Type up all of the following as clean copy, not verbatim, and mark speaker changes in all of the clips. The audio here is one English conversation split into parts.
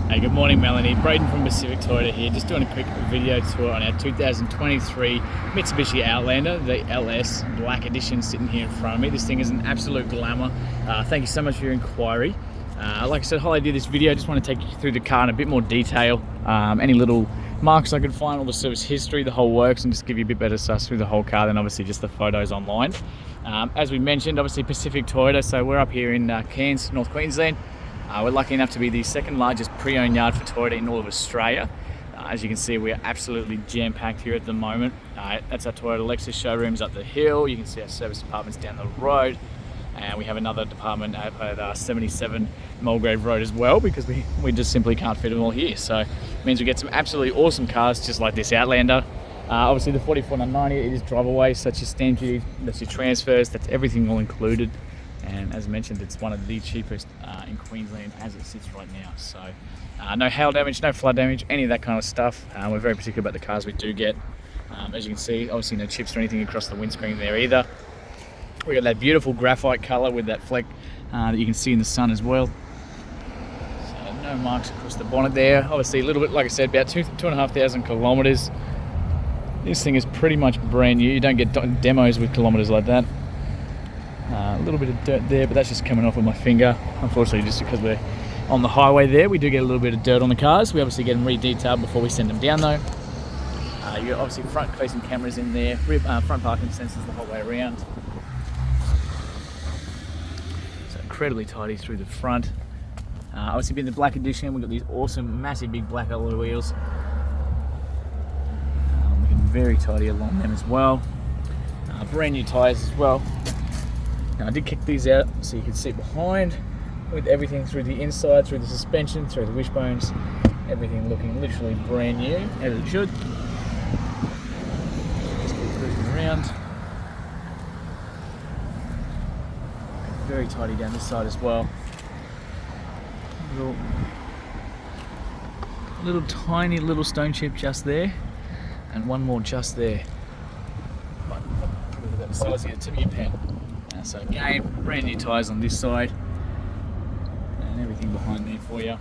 Speaker 1: Hey, good morning, Melanie. Braden from Pacific Toyota here, just doing a quick video tour on our 2023 Mitsubishi Outlander, the LS Black Edition, sitting here in front of me. This thing is an absolute glamour. Thank you so much for your inquiry. Like I said, whole idea of this video, I just want to take you through the car in a bit more detail. Any little marks I could find, all the service history, the whole works, and just give you a bit better suss through the whole car than obviously just the photos online. As we mentioned, obviously Pacific Toyota, so we're up here in Cairns, North Queensland. We're lucky enough to be the second largest pre-owned yard for Toyota in all of Australia. As you can see, we're absolutely jam-packed here at the moment. That's our Toyota Lexus showrooms up the hill. You can see our service departments down the road. And we have another department at 77 Mulgrave Road as well, because we just simply can't fit them all here. So it means we get some absolutely awesome cars just like this Outlander. Obviously the 44,990, it is drive away, so that's your stamp duty, that's your transfers, that's everything all included. And as mentioned, it's one of the cheapest in Queensland as it sits right now. So no hail damage, no flood damage, any of that kind of stuff. We're very particular about the cars we do get. As you can see, obviously no chips or anything across the windscreen there either. We got that beautiful graphite color with that fleck that you can see in the sun as well. So no marks across the bonnet there. Obviously a little bit, like I said, about 2,500 kilometers. This thing is pretty much brand new. You don't get demos with kilometers like that. A little bit of dirt there, but that's just coming off with my finger. Unfortunately, just because we're on the highway there, we do get a little bit of dirt on the cars. We obviously get them re-detailed before we send them down though. You got obviously front-facing cameras in there, front parking sensors the whole way around. So incredibly tidy through the front. Obviously being the black edition, we've got these awesome, massive, big black alloy wheels. Looking very tidy along them as well. Brand new tyres as well. Now I did kick these out so you can see behind with everything through the inside, through the suspension, through the wishbones, everything looking literally brand new, as it should. Just keep cruising around. Very tidy down this side as well. Little tiny little stone chip just there, and one more just there. Look at that size of the tip of your pen. So again, brand new tyres on this side and everything behind there for you.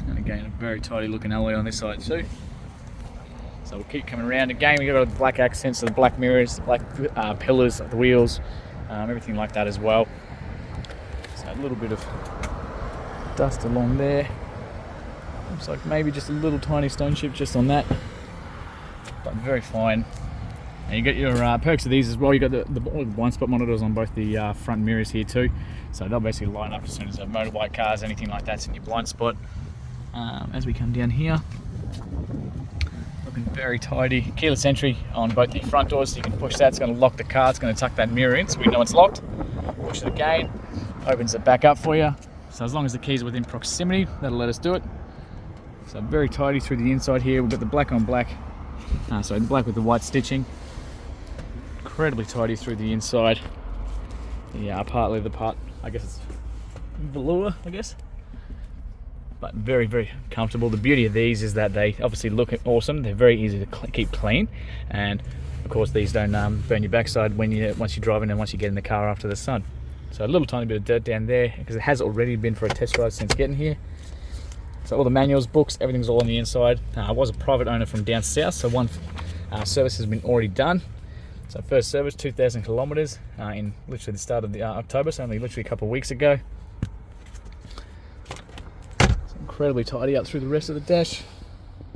Speaker 1: And again, a very tidy looking alloy on this side too. So we'll keep coming around. Again, we've got the black accents, so the black mirrors, the black pillars, the wheels, everything like that as well. So a little bit of dust along there. Looks like maybe just a little tiny stone chip just on that, but very fine. And you got your perks of these as well. You got the blind spot monitors on both the front mirrors here too, so they'll basically line up as soon as a motorbike cars, anything like that's in your blind spot. As we come down here, looking very tidy. Keyless entry on both the front doors, so you can push that. It's going to lock the car. It's going to tuck that mirror in, so we know it's locked. Push it again, opens it back up for you. So as long as the keys are within proximity, that'll let us do it. So very tidy through the inside here. We've got the black on black, so the black with the white stitching. Incredibly tidy through the inside. Partly the part, I guess it's velour, but very, very comfortable. The beauty of these is that they obviously look awesome. They're very easy to keep clean, and of course these don't burn your backside once you drive in and once you get in the car after the sun. So a little tiny bit of dirt down there because it has already been for a test drive since getting here. So all the manuals, books, everything's all on the inside. I was a private owner from down south, so one service has been already done. So first service, 2,000 kilometers in literally the start of the October, so only literally a couple of weeks ago. It's incredibly tidy up through the rest of the dash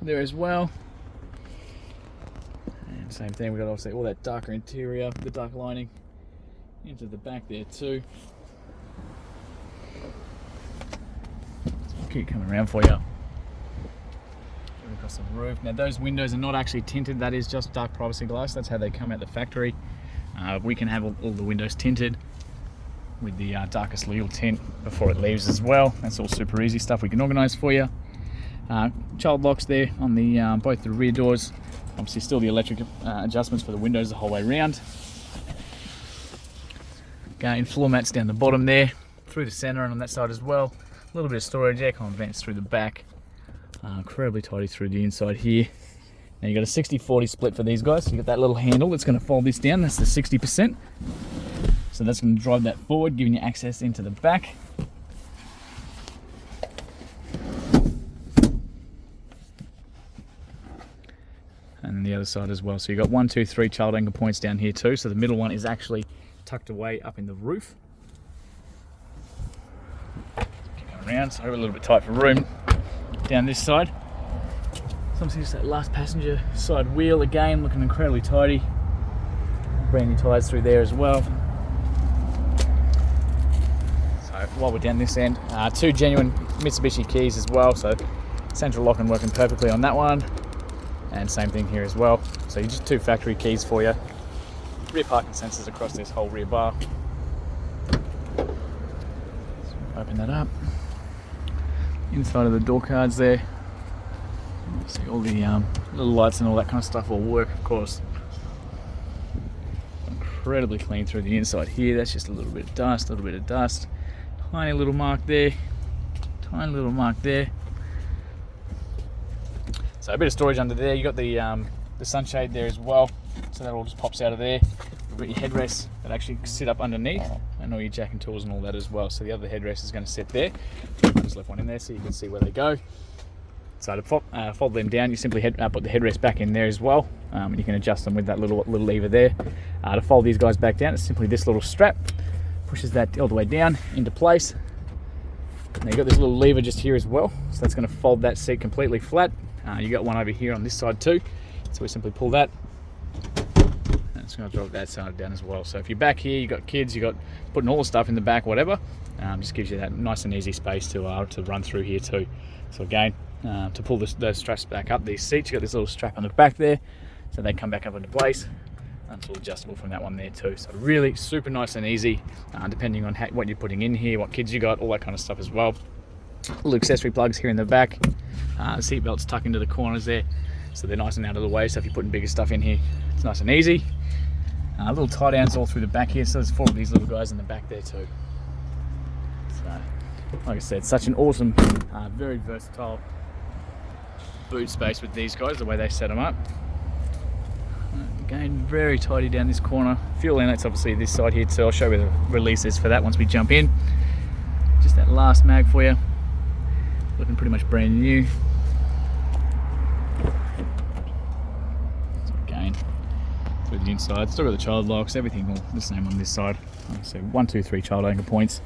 Speaker 1: there as well. And same thing, we've got obviously all that darker interior, the dark lining into the back there too. So I'll keep coming around for you. Across the roof. Now those windows are not actually tinted, that is just dark privacy glass. That's how they come out the factory. We can have all the windows tinted with the darkest legal tint before it leaves as well. That's all super easy stuff we can organize for you. Child locks there on the both the rear doors. Obviously still the electric adjustments for the windows the whole way around. Again, floor mats down the bottom there, through the center and on that side as well. A little bit of storage, aircon vents through the back. Incredibly tidy through the inside here. Now you've got a 60-40 split for these guys. So you've got that little handle that's going to fold this down. That's the 60%. So that's going to drive that forward, giving you access into the back. other side as well. So you've got 1, 2, 3 child anchor points down here too. So the middle one is actually tucked away up in the roof. Keep going around, so a little bit tight for room. Down this side, so obviously just that last passenger side wheel again, looking incredibly tidy. Brand new tyres through there as well. So while we're down this end, 2 genuine Mitsubishi keys as well. So central locking working perfectly on that one, and same thing here as well. So you just 2 factory keys for you. Rear parking sensors across this whole rear bar. So open that up. Inside of the door cards there. See all the little lights and all that kind of stuff will work, of course. Incredibly clean through the inside here. That's just a little bit of dust, Tiny little mark there. Tiny little mark there. So a bit of storage under there. You got the sunshade there as well. So that all just pops out of there. You've got your headrests that actually sit up underneath, and all your jack and tools and all that as well. So the other headrest is going to sit there. I just left one in there so you can see where they go. So to fold them down, you simply put the headrest back in there as well, and you can adjust them with that little lever there. To fold these guys back down, it's simply this little strap pushes that all the way down into place. And you've got this little lever just here as well, so that's going to fold that seat completely flat. You got one over here on this side too, so we simply pull that, and it's going to drop that side down as well. So if you're back here, you've got kids, you've got putting all the stuff in the back, whatever, just gives you that nice and easy space to run through here too. So again, to pull those straps back up, these seats, you've got this little strap on the back there, so they come back up into place. And it's all adjustable from that one there too. So really super nice and easy, depending on what you're putting in here, what kids you got, all that kind of stuff as well. Little accessory plugs here in the back. The seat belts tuck into the corners there, so they're nice and out of the way. So if you're putting bigger stuff in here, it's nice and easy. Little tie downs all through the back here, so there's 4 of these little guys in the back there too. So like I said, such an awesome, very versatile boot space with these guys, the way they set them up. Again, very tidy down this corner. Fuel inlet's obviously this side here too. I'll show you where the release is for that once we jump in. Just that last mag for you. Looking pretty much brand new. So again, through the inside, still got the child locks, everything all the same on this side. So 1, 2, 3 child anchor points.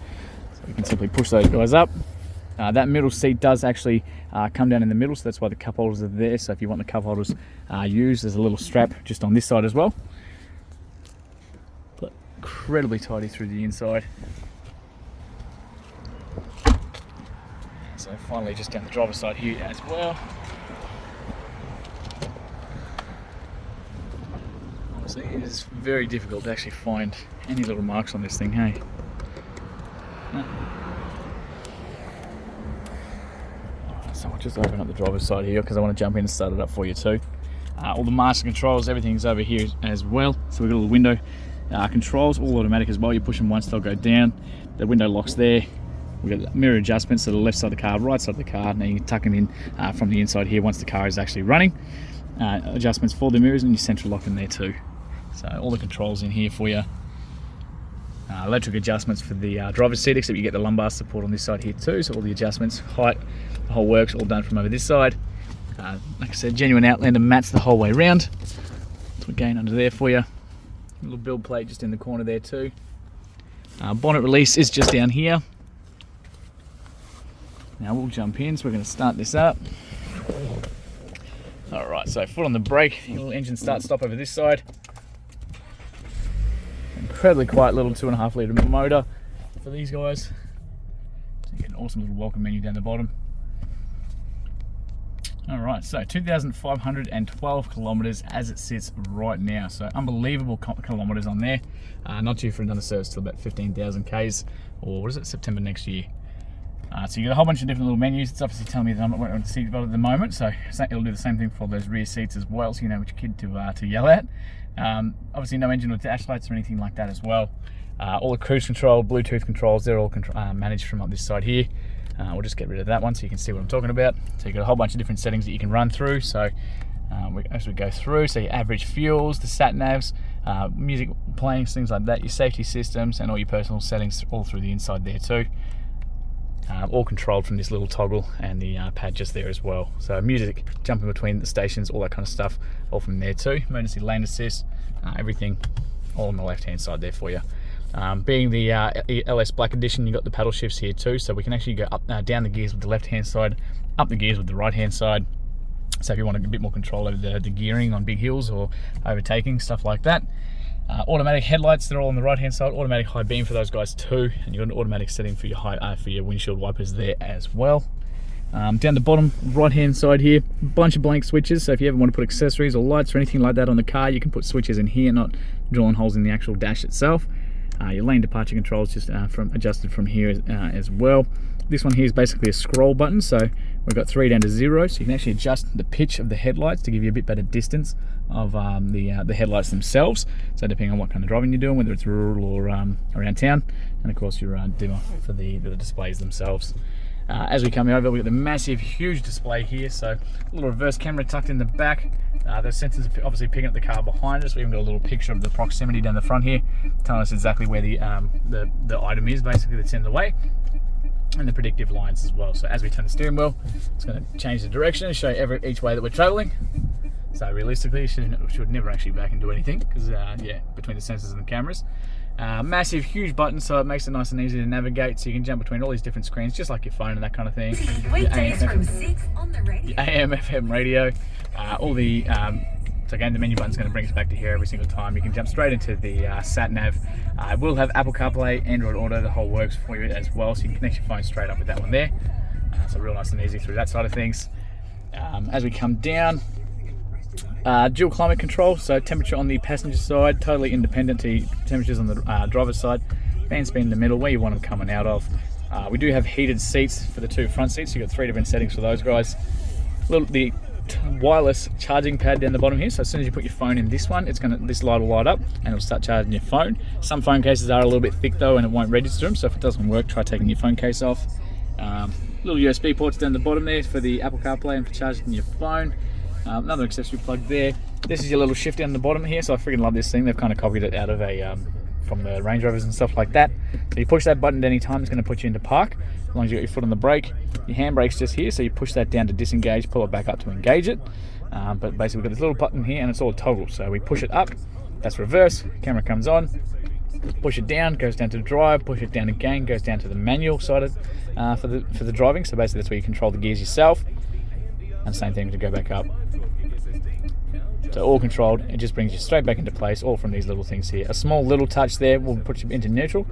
Speaker 1: So we can simply push those guys up. That middle seat does actually come down in the middle, so that's why the cup holders are there. So if you want the cup holders used, there's a little strap just on this side as well. But incredibly tidy through the inside. So finally just down the driver's side here as well. Honestly, it is very difficult to actually find any little marks on this thing, hey? No. So I'll just open up the driver's side here because I want to jump in and start it up for you too. All the master controls, everything's over here as well. So we've got a little window controls, all automatic as well. You push them once, they'll go down. The window locks there. We've got mirror adjustments to the left side of the car, right side of the car. Now you can tuck them in from the inside here once the car is actually running. Adjustments for the mirrors and your central lock in there too. So all the controls in here for you. Electric adjustments for the driver's seat, except you get the lumbar support on this side here too. So all the adjustments, height, the whole works, all done from over this side. Like I said, genuine Outlander mats the whole way around. So again, under there for you. A little build plate just in the corner there too. Bonnet release is just down here. Now we'll jump in, so we're going to start this up. Alright, so foot on the brake, little engine start stop over this side. Incredibly quiet little 2.5 litre motor for these guys. So you get an awesome little welcome menu down the bottom. Alright, so 2,512 kilometres as it sits right now. So unbelievable kilometres on there. Not due for another service till about 15,000 Ks, or what is it, September next year. So you got a whole bunch of different little menus. It's obviously telling me that I'm not on the seat belt at the moment, so it'll do the same thing for those rear seats as well, so you know which kid to yell at. Obviously no engine or dash lights or anything like that as well. All the cruise control, Bluetooth controls, they're all managed from up this side here. We'll just get rid of that one so you can see what I'm talking about. So you've got a whole bunch of different settings that you can run through. So as we go through, so your average fuels, the sat navs, music playing, things like that, your safety systems, and all your personal settings all through the inside there too. all controlled from this little toggle and the pad just there as well. So music, jumping between the stations, all that kind of stuff, all from there too. Emergency lane assist, everything all on the left hand side there for you. Being the LS Black Edition, you've got the paddle shifts here too, so we can actually go up, down the gears with the left hand side, up the gears with the right hand side. So if you want a bit more control over the gearing on big hills or overtaking, stuff like that. Automatic headlights, they're all on the right hand side. Automatic high beam for those guys too, and you've got an automatic setting for your windshield wipers there as well. Down the bottom right hand side here, a bunch of blank switches, so if you ever want to put accessories or lights or anything like that on the car, you can put switches in here, not drilling holes in the actual dash itself. Your lane departure controls just adjusted from here as well. This one here is basically a scroll button, so we've got 3 down to 0, so you can actually adjust the pitch of the headlights to give you a bit better distance of the headlights themselves. So depending on what kind of driving you're doing, whether it's rural or around town, and of course your dimmer for the displays themselves. As we come over, we've got the massive, huge display here, so a little reverse camera tucked in the back. The sensors are obviously picking up the car behind us. We even got a little picture of the proximity down the front here, telling us exactly where the item is, basically, that's in the way, and the predictive lines as well. So as we turn the steering wheel, it's going to change the direction and show each way that we're traveling. So realistically, it should never actually back and do anything, because yeah, between the sensors and the cameras. Massive, huge button, so it makes it nice and easy to navigate, so you can jump between all these different screens, just like your phone and that kind of thing.
Speaker 2: Weekdays from 6 on the radio.
Speaker 1: AM, FM radio, all the, so again, the menu button's going to bring us back to here every single time. You can jump straight into the sat nav. We'll have Apple CarPlay, Android Auto, the whole works for you as well, so you can connect your phone straight up with that one there. So real nice and easy through that side of things. As we come down, dual climate control, so temperature on the passenger side, totally independent to temperatures on the driver's side. Fan speed in the middle, where you want them coming out of. We do have heated seats for the 2 front seats, so you've got 3 different settings for those guys. The wireless charging pad down the bottom here, so as soon as you put your phone in this one, this light will light up and it'll start charging your phone. Some phone cases are a little bit thick though, and it won't register them, so if it doesn't work, try taking your phone case off. Little USB ports down the bottom there for the Apple CarPlay and for charging your phone. Another accessory plug there. This is your little shift down the bottom here, so I freaking love this thing. They've kind of copied it out of from the Range Rovers and stuff like that. So you push that button at any time, it's going to put you into park, as long as you got your foot on the brake. Your handbrake's just here, so you push that down to disengage, pull it back up to engage it. But basically we've got this little button here, and it's all toggle. So we push it up, that's reverse, camera comes on, push it down, goes down to drive, push it down again, goes down to the manual side of, for the driving. So basically that's where you control the gears yourself. And same thing to go back up. So all controlled, it just brings you straight back into place, all from these little things here. A small little touch there will put you into neutral.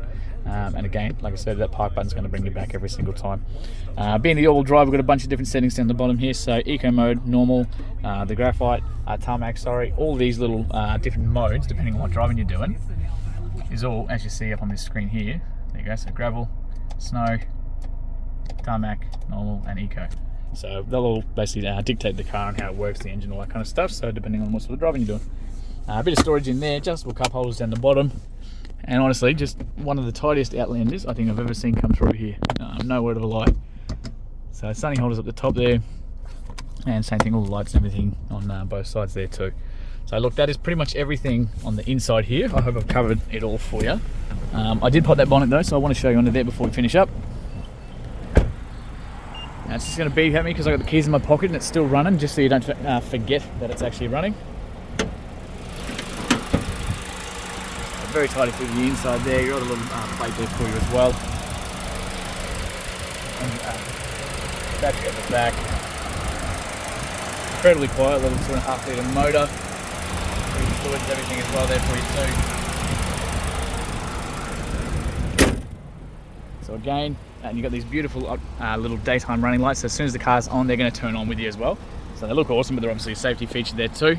Speaker 1: And again, like I said, that park button's going to bring you back every single time. Being the all-wheel drive, we've got a bunch of different settings down the bottom here. So eco mode, normal, the graphite, tarmac, all these little different modes, depending on what driving you're doing, is all, as you see up on this screen here. There you go, so gravel, snow, tarmac, normal, and eco. So they'll all basically dictate the car and how it works, the engine, all that kind of stuff, so depending on what sort of driving you're doing. A bit of storage in there, adjustable cup holders down the bottom, and honestly, just one of the tidiest Outlanders I think I've ever seen come through here. No word of a lie. So sunny holders up the top there, and same thing, all the lights and everything on both sides there too. So look, that is pretty much everything on the inside here. I hope I've covered it all for you. I did pop that bonnet though, so I want to show you under there before we finish up. Now it's just going to beep at me because I've got the keys in my pocket and it's still running, just so you don't forget that it's actually running. Very tidy through the inside there. You've got a little plate there for you as well. And, battery at the back. Incredibly quiet, little 2.5 litre motor. Fluids, everything as well there for you too. So again, and you've got these beautiful little daytime running lights, so as soon as the car's on, they're going to turn on with you as well. So they look awesome, but they're obviously a safety feature there too.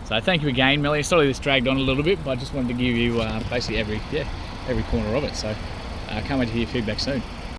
Speaker 1: So thank you again, Melly. Sorry this dragged on a little bit, but I just wanted to give you basically every corner of it. So can't wait to hear your feedback soon.